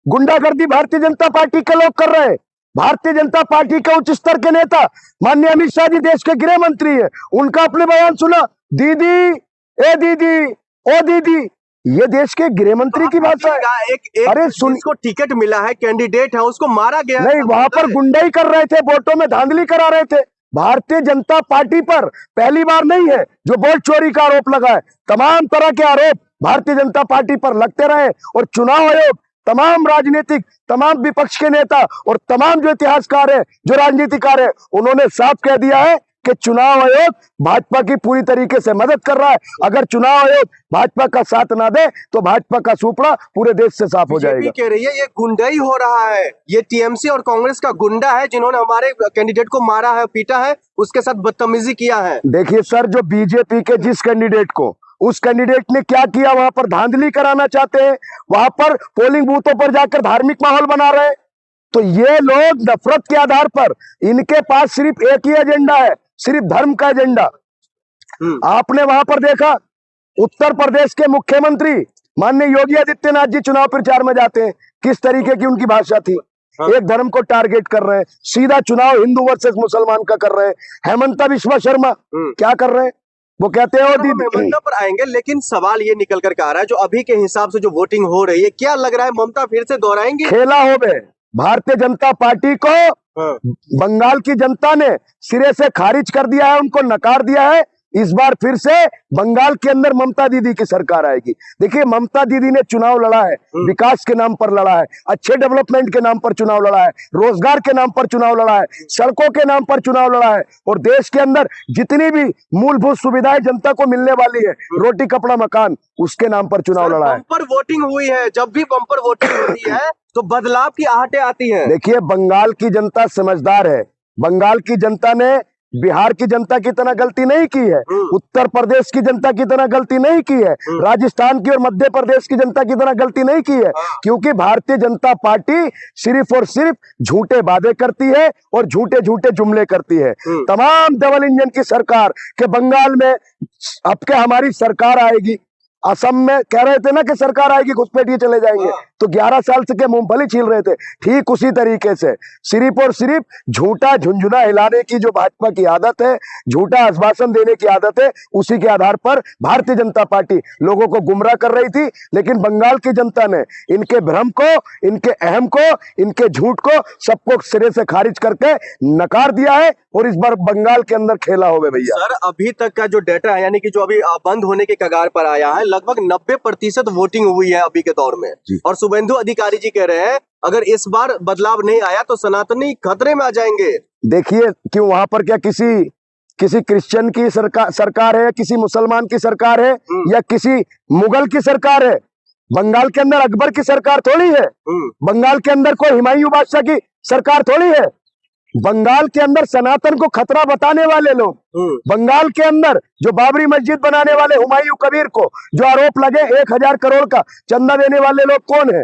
गुंडागर्दी भारतीय जनता पार्टी के लोग कर रहे हैं। भारतीय जनता पार्टी के उच्च स्तर के नेता माननीय अमित शाह जी देश के गृह मंत्री है, उनका अपने बयान सुना, दीदी ए दीदी ओ दीदी, ये देश के गृह मंत्री की भाषा है। अरे सुन, इसको टिकट मिला है, कैंडिडेट है, उसको मारा गया नहीं, वहां पर गुंडाई कर रहे थे, वोटों में धांधली करा रहे थे। भारतीय जनता पार्टी पर पहली बार नहीं है जो वोट चोरी का आरोप लगा है। तमाम तरह के आरोप भारतीय जनता पार्टी पर लगते रहे और चुनाव आयोग, तमाम राजनीतिक, तमाम विपक्ष के नेता और तमाम जो इतिहासकार है, जो राजनीतिकार है, उन्होंने साफ कह दिया है कि चुनाव आयोग भाजपा की पूरी तरीके से मदद कर रहा है। अगर चुनाव आयोग भाजपा का साथ ना दे तो भाजपा का सुपड़ा पूरे देश से साफ हो जाएगा। कह रही है ये गुंडाई हो रहा है, ये टीएमसी और कांग्रेस का गुंडा है जिन्होंने हमारे कैंडिडेट को मारा है, पीटा है, उसके साथ बदतमीजी किया है। देखिए सर, जो बीजेपी के जिस कैंडिडेट को, उस कैंडिडेट ने क्या किया, वहां पर धांधली कराना चाहते हैं, वहां पर पोलिंग बूथों पर जाकर धार्मिक माहौल बना रहे हैं। तो ये लोग नफरत के आधार पर, इनके पास सिर्फ एक ही एजेंडा है, सिर्फ धर्म का एजेंडा। आपने वहां पर देखा, उत्तर प्रदेश के मुख्यमंत्री माननीय योगी आदित्यनाथ जी चुनाव प्रचार में जाते हैं, किस तरीके की उनकी भाषा थी। एक धर्म को टारगेट कर रहे हैं, सीधा चुनाव हिंदू वर्सेस मुसलमान का कर रहे हैं। हेमंता बिश्वा शर्मा क्या कर रहे हैं, वो कहते हैं ममता पर आएंगे, लेकिन सवाल ये निकल कर आ रहा है, जो अभी के हिसाब से जो वोटिंग हो रही है, क्या लग रहा है ममता फिर से दोहराएंगे? खेला हो गए। भारतीय जनता पार्टी को बंगाल की जनता ने सिरे से खारिज कर दिया है, उनको नकार दिया है। इस बार फिर से बंगाल के अंदर ममता दीदी की सरकार आएगी। देखिए, ममता दीदी ने चुनाव लड़ा है, विकास के नाम पर लड़ा है, अच्छे डेवलपमेंट के नाम पर चुनाव लड़ा है, रोजगार के नाम पर चुनाव लड़ा है, सड़कों के नाम पर चुनाव लड़ा है, और देश के अंदर जितनी भी मूलभूत सुविधाएं जनता को मिलने वाली है, रोटी कपड़ा मकान, उसके नाम पर चुनाव लड़ा है। बम्पर वोटिंग हुई है, जब भी बम्पर वोटिंग होती है तो बदलाव की आहटें आती है। देखिए, बंगाल की जनता समझदार है। बंगाल की जनता ने बिहार की जनता की तरह गलती नहीं की है, उत्तर प्रदेश की जनता की तरह गलती नहीं की है, राजस्थान की और मध्य प्रदेश की जनता की तरह गलती नहीं की है, क्योंकि भारतीय जनता पार्टी सिर्फ और सिर्फ झूठे वादे करती है और झूठे झूठे जुमले करती है। तमाम डबल इंजन की सरकार के बंगाल में अब के हमारी सरकार आएगी, असम में कह रहे थे ना कि सरकार आएगी घुसपैठिए चले जाएंगे, तो 11 साल से के मूंगफली छील रहे थे। ठीक उसी तरीके से सिर्फ और सिर्फ झूठा झुंझुना हिलाने की जो भाजपा की आदत है, झूठा आश्वासन देने की आदत है, उसी के आधार पर भारतीय जनता पार्टी लोगों को गुमराह कर रही थी। लेकिन बंगाल की जनता ने इनके भ्रम को, इनके अहम को, इनके झूठ को, सबको सिरे से खारिज करके नकार दिया है, और इस बार बंगाल के अंदर खेला हो गया भैया। सर, अभी तक का जो डाटा है, यानी कि जो अभी बंद होने के कगार पर आया है, लगभग 90% वोटिंग हुई है अभी के दौर में, और शुभेंदु अधिकारी जी कह रहे हैं अगर इस बार बदलाव नहीं आया तो सनातनी खतरे में आ जाएंगे। देखिए, क्यों वहां पर क्या किसी क्रिश्चियन की सरकार है, किसी मुसलमान की सरकार है, या किसी मुगल की सरकार है? बंगाल के अंदर अकबर की सरकार थोड़ी है, बंगाल के अंदर कोई हुमायूं बादशाह की सरकार थोड़ी है। बंगाल के अंदर सनातन को खतरा बताने वाले लोग, बंगाल के अंदर जो बाबरी मस्जिद बनाने वाले हुमायूं कबीर को जो आरोप लगे 1000 करोड़ का चंदा देने वाले लोग कौन है?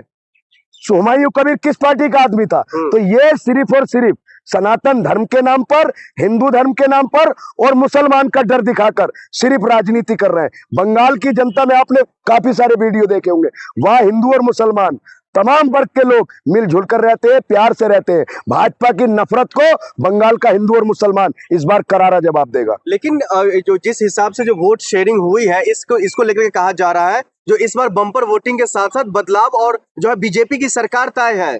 हुमायूं कबीर किस पार्टी का आदमी था? तो ये सिर्फ और सिर्फ सनातन धर्म के नाम पर, हिंदू धर्म के नाम पर और मुसलमान का डर दिखाकर सिर्फ राजनीति कर रहे हैं। बंगाल की जनता में आपने काफी सारे वीडियो देखे होंगे, वहां हिंदू और मुसलमान तमाम वर्ग के लोग मिलजुल कर रहते हैं, प्यार से रहते हैं। भाजपा की नफरत को बंगाल का हिंदू और मुसलमान इस बार करारा जवाब देगा। लेकिन जो जिस हिसाब से जो वोट शेयरिंग हुई है, इसको लेकर कहा जा रहा है जो इस बार बम्पर वोटिंग के साथ साथ बदलाव और जो है बीजेपी की सरकार तय है।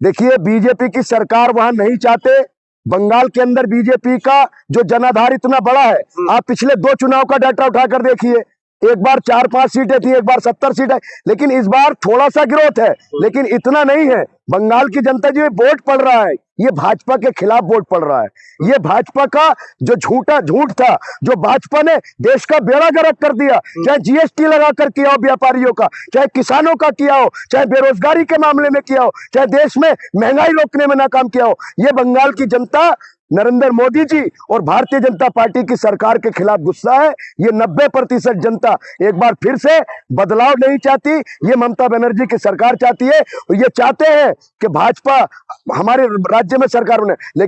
देखिए, बीजेपी की सरकार वहां नहीं चाहते। बंगाल के अंदर बीजेपी का जो जनाधार इतना बड़ा है, आप पिछले 2 चुनाव का डाटा उठाकर देखिए, एक बार 4-5 सीटें थी, एक बार 70 सीटें, लेकिन इस बार थोड़ा सा ग्रोथ है, लेकिन इतना नहीं है। बंगाल की जनता जो वोट पड़ रहा है, ये भाजपा के खिलाफ वोट पड़ रहा है। ये भाजपा का जो झूठ था, जो भाजपा ने देश का बेड़ा गर्क कर दिया, चाहे जीएसटी लगाकर किया हो व्यापारियों का, चाहे किसानों का किया हो, चाहे बेरोजगारी के मामले में किया हो, चाहे देश में महंगाई रोकने में नाकाम किया हो, ये बंगाल की जनता नरेंद्र मोदी जी और भारतीय जनता पार्टी की सरकार के खिलाफ गुस्सा है। ये 90% जनता एक बार फिर से बदलाव नहीं चाहती, ये ममता बनर्जी की सरकार चाहती है, और ये चाहते हैं कि भाजपा हमारे राज्य में सरकार बने।